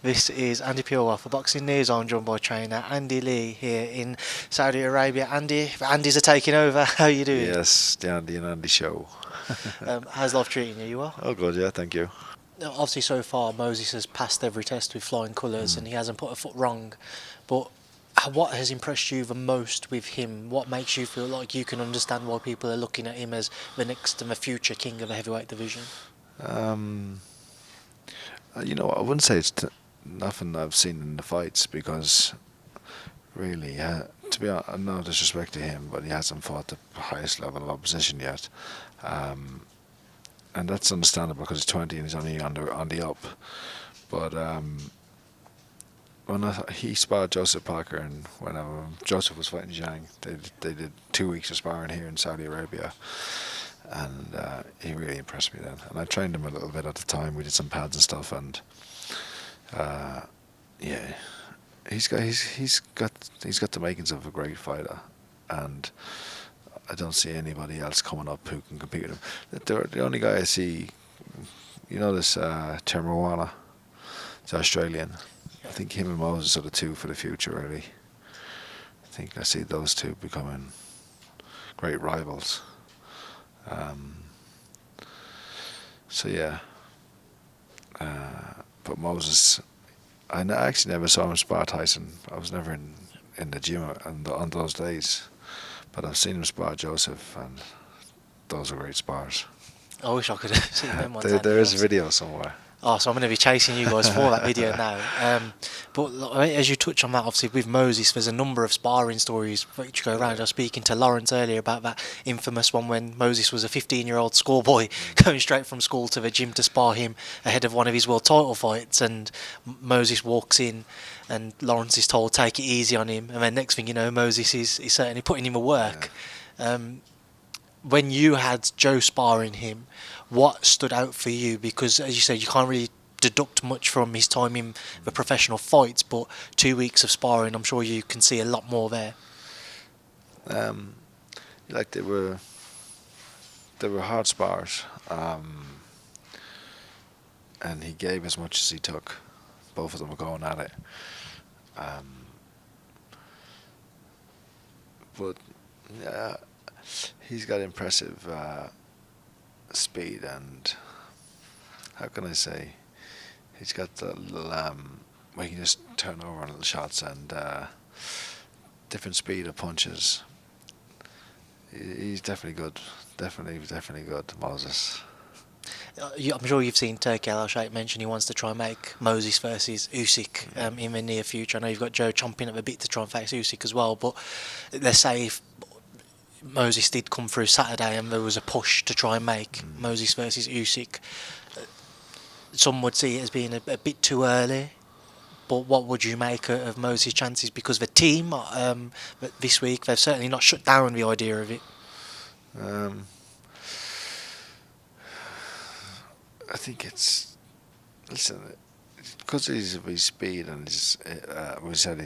This is Andi Purewal for Boxing News. I'm joined by trainer Andy Lee here in Saudi Arabia. Andy's are taking over. How are you doing? Yes, the Andy and Andy show. How's life treating you? You well? Oh, good, yeah, thank you. Obviously, so far Moses has passed every test with flying colours, and he hasn't put a foot wrong. But what has impressed you the most with him? What makes you feel like you can understand why people are looking at him as the next and the future king of the heavyweight division? I wouldn't say it's nothing I've seen in the fights, because really, to be honest, no disrespect to him, but he hasn't fought the highest level of opposition yet. And that's understandable because he's 20 and he's only on the up. But when he sparred Usyk-Parker, and when Joseph was fighting Zhang, they did 2 weeks of sparring here in Saudi Arabia, and he really impressed me then. And I trained him a little bit at the time. We did some pads and stuff, and yeah, he's got the makings of a great fighter, and I don't see anybody else coming up who can compete with him. The only guy I see, this Termarwana, it's Australian. I think him and Moses are the two for the future, really. I think I see those two becoming great rivals. So yeah. But Moses, I actually never saw him spar Tyson. I was never in the gym on those days. But I've seen him spar Joseph, and those are great spars. I wish I could have seen them ones. There is a video somewhere. Oh, so I'm going to be chasing you guys for that video now. But as you touch on that, obviously with Moses, there's a number of sparring stories which go around. I was speaking to Lawrence earlier about that infamous one when Moses was a 15-year-old schoolboy going straight from school to the gym to spar him ahead of one of his world title fights, and Moses walks in and Lawrence is told take it easy on him, and then next thing you know, Moses is certainly putting him to work. Yeah. When you had Joe sparring him, what stood out for you? Because as you said, you can't really deduct much from his time in the professional fights, but 2 weeks of sparring, I'm sure you can see a lot more there. They were hard spars, and he gave as much as he took. Both of them were going at it. But yeah, he's got impressive speed, and how can I say, he's got the little where he can just turn over on little shots, and different speed of punches. He's definitely good, definitely good, Moses. I'm sure you've seen Turki Al-Sheikh mention he wants to try and make Moses versus Usyk in the near future. I know you've got Joe chomping at the bit to try and face Usyk as well, but let's say if Moses did come through Saturday and there was a push to try and make Moses versus Usyk, some would see it as being a bit too early. But what would you make of Moses' chances? Because the team this week, they've certainly not shut down the idea of it. I think because of his speed and his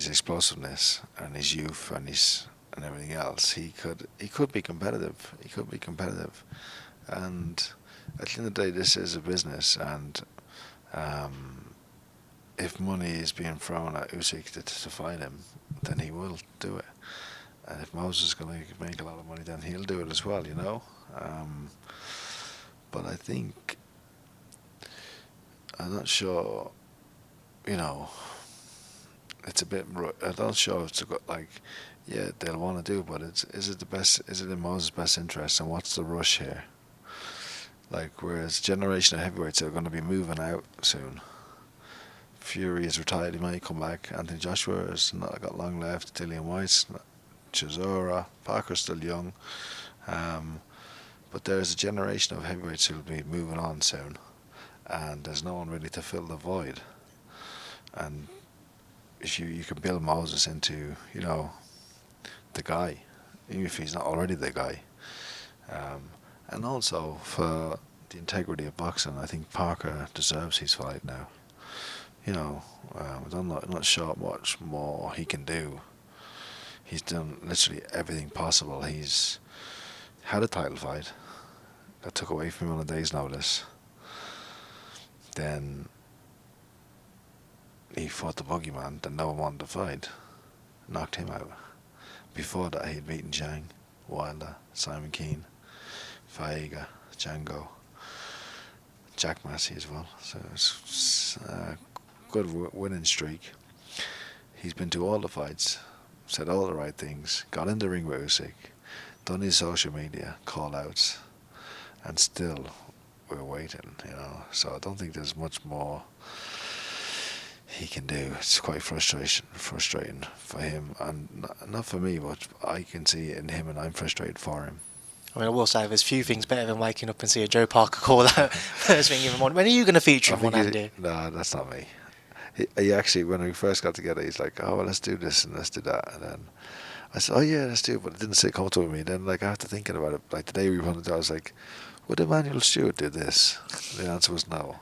explosiveness and his youth and everything else, he could be competitive. He could be competitive, and at the end of the day, this is a business, and if money is being thrown at Usyk to fight him, then he will do it. And if Moses is going to make a lot of money, then he'll do it as well, But I think, I'm not sure, it's a bit, I'm not sure it's they'll want to do, but is it in Moses' best interest, and what's the rush here? Whereas generation of heavyweights are going to be moving out soon. Fury is retired, he might come back. Anthony Joshua has not got long left. Dillian White, Chisora, Parker's still young. But there's a generation of heavyweights who will be moving on soon, and there's no one really to fill the void. And if you can build Moses into, the guy, even if he's not already the guy. And also for the integrity of boxing, I think Parker deserves his fight now. I'm not sure what much more he can do. He's done literally everything possible. He's had a title fight that took away from him on a day's notice. Then he fought the boogeyman that no one wanted to fight, knocked him out. Before that, he'd beaten Zhang, Wilder, Simon Keane, Faiga, Django, Jack Massey as well. So it's a good winning streak. He's been to all the fights, said all the right things, got in the ring with Usyk, done his social media call-outs, and still we're waiting, So I don't think there's much more he can do. It's quite frustrating for him, and not for me, but I can see it in him, and I'm frustrated for him. I mean, I will say there's few things better than waking up and see a Joe Parker call out first thing in the morning. When are you going to feature him on Andy? No, that's not me. He actually, when we first got together, he's like, "Oh, well, let's do this and let's do that," and then I said, "Oh yeah, let's do it," but it didn't sit comfortable with me. Then, after thinking about it, the day we wanted to, I was like, "Would Emmanuel Stewart do this?" The answer was no.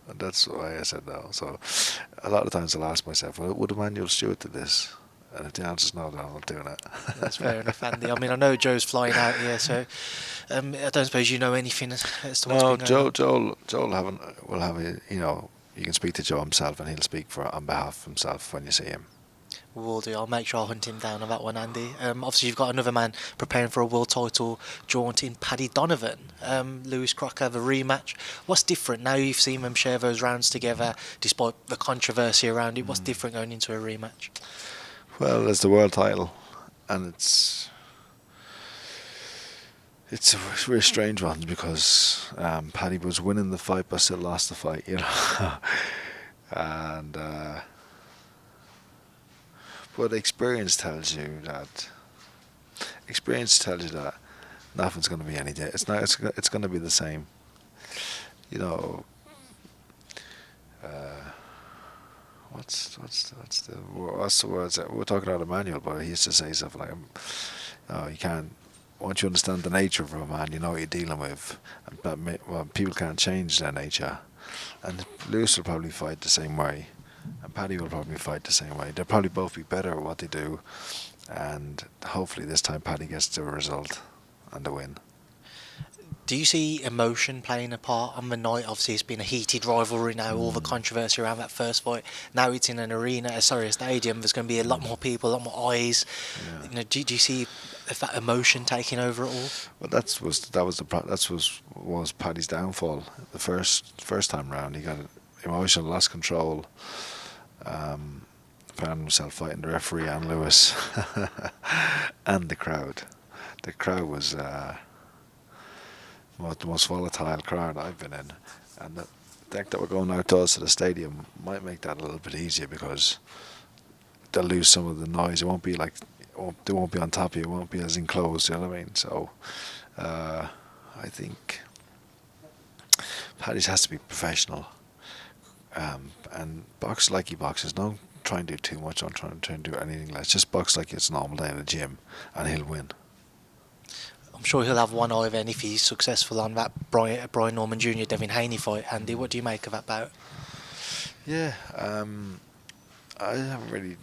And that's why I said no. So a lot of times I'll ask myself, well, would Emmanuel Stewart do this? And if the answer's no, then I'm not doing it. That's fair enough, Andy. I mean, I know Joe's flying out here, so I don't suppose you know anything as to what's been going on. Joel will have a, you can speak to Joe himself and he'll speak on behalf of himself when you see him. Will do. I'll make sure I'll hunt him down on that one, Andy. Obviously, you've got another man preparing for a world title jaunt in Paddy-Donovan. Lewis Crocker, the rematch. What's different now you've seen them share those rounds together, despite the controversy around it? What's different going into a rematch? Well, there's the world title, and it's a very strange one because Paddy was winning the fight but still lost the fight, and but experience tells you that nothing's going to be any day. It's not. It's going to be the same. What's the words that we're talking about Emmanuel? But he used to say something like, "You can't. Once you understand the nature of a man, you know what you're dealing with. And people can't change their nature. And Lewis will probably fight the same way, and Paddy will probably fight the same way. They'll probably both be better at what they do, and hopefully this time Paddy gets the result and the win." Do you see emotion playing a part on the night? Obviously, it's been a heated rivalry now, all the controversy around that first fight. Now it's in a stadium. There's going to be a lot more people, a lot more eyes. Yeah. Do you see that emotion taking over it all? Well, was Paddy's downfall. The first time round, he got emotional, lost control, found himself fighting the referee and Lewis, and the crowd. The crowd was the most volatile crowd I've been in, and the fact that we're going outdoors to the stadium might make that a little bit easier because they'll lose some of the noise. It won't be they won't be on top of you. It won't be as enclosed. You know what I mean? So I think Paddy's has to be professional, and box like he boxes. Don't try and do too much. Don't try and do anything less. Just box like it's a normal day in the gym, and he'll win. I'm sure he'll have one eye then if he's successful on that Brian Norman Jr. Devin Haney fight. Andy, what do you make of that bout? Yeah, I haven't really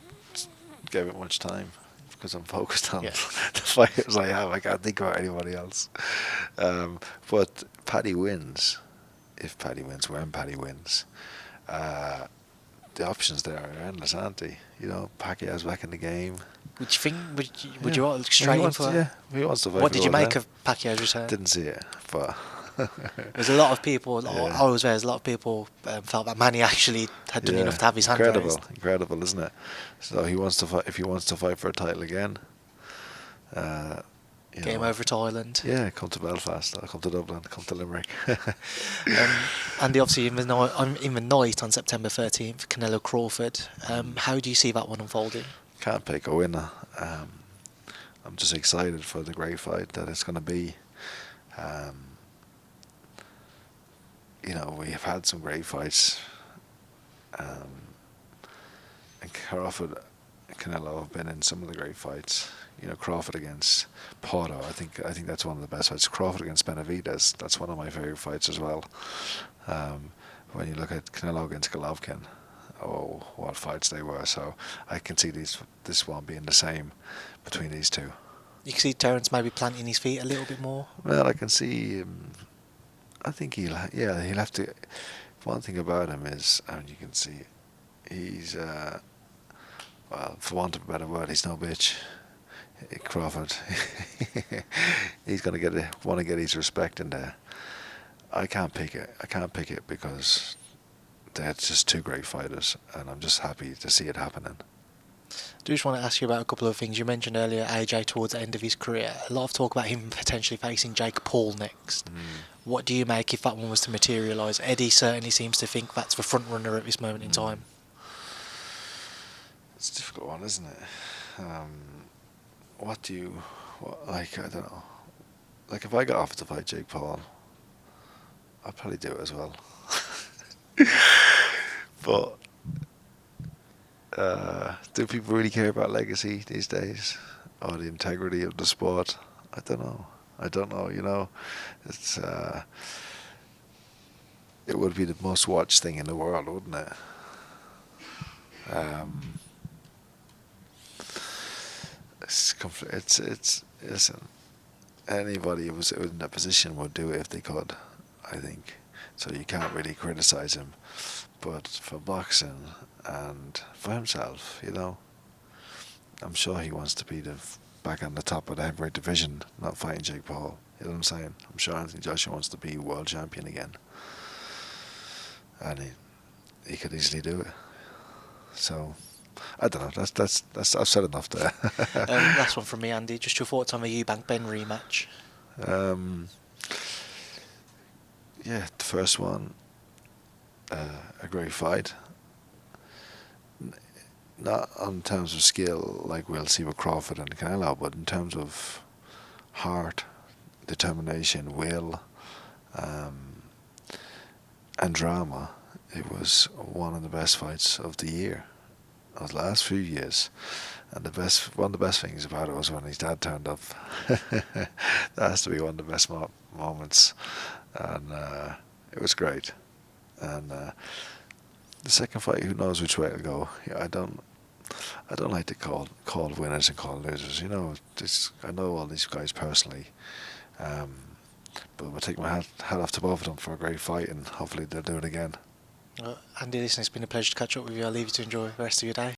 gave it much time because I'm focused on the fighters I have. I can't think about anybody else. But Paddy wins. If Paddy wins, when Paddy wins, the options there are endless, aren't they? Pacquiao's back in the game. Would you think? Would you want straight into it? Yeah, he wants to fight. What did you make of Pacquiao's return? Didn't see it, but there's a lot of people. I was there. There's a lot of people felt that Manny actually had done enough to have his hand raised. Incredible, isn't it? So he wants to fight. If he wants to fight for a title again, Game over to Ireland. Yeah, come to Belfast, come to Dublin, come to Limerick. Andy, obviously in the night on September 13th, Canelo-Crawford. How do you see that one unfolding? Can't pick a winner. I'm just excited for the great fight that it's going to be. We have had some great fights. And Crawford and Canelo have been in some of the great fights. Crawford against Porto. I think that's one of the best fights. Crawford against Benavidez. That's one of my favourite fights as well. When you look at Canelo against Golovkin, oh, what fights they were. So I can see this one being the same between these two. You can see Terence maybe planting his feet a little bit more. Well, I can see. I think he'll have to. One thing about him is, and you can see, he's well, for want of a better word, he's no bitch. Crawford, he's gonna want to get his respect in there. I can't pick it. I can't pick it because they're just two great fighters, and I'm just happy to see it happening. I do just want to ask you about a couple of things. You mentioned earlier AJ towards the end of his career. A lot of talk about him potentially facing Jake Paul next. What do you make if that one was to materialise? Eddie certainly seems to think that's the front runner at this moment in time. It's a difficult one, isn't it? I don't know. Like, if I got offered to fight Jake Paul, I'd probably do it as well. But do people really care about legacy these days, or the integrity of the sport? I don't know. You know, it's it would be the most watched thing in the world, wouldn't it? It's listen. Anybody who was in that position would do it if they could, I think. So you can't really criticise him. But for boxing and for himself, you know, I'm sure he wants to be back on the top of the heavyweight division, not fighting Jake Paul. You know what I'm saying? I'm sure Anthony Joshua wants to be world champion again, and he could easily do it. So I don't know. That's I've said enough there. Last one from me, Andy. Just your thoughts on the Eubank-Benn rematch. Yeah, the first one, a great fight. Not in terms of skill like we'll see with Crawford and Canelo, but in terms of heart, determination, will, and drama, it was one of the best fights of the year, of the last few years. And one of the best things about it was when his dad turned up. That has to be one of the best moments, and it was great. And the second fight, who knows which way it'll go? Yeah, I don't like to call winners and call losers. You know, I know all these guys personally, but I'll take my hat off to both of them for a great fight, and hopefully they'll do it again. Andy, listen, it's been a pleasure to catch up with you. I'll leave you to enjoy the rest of your day.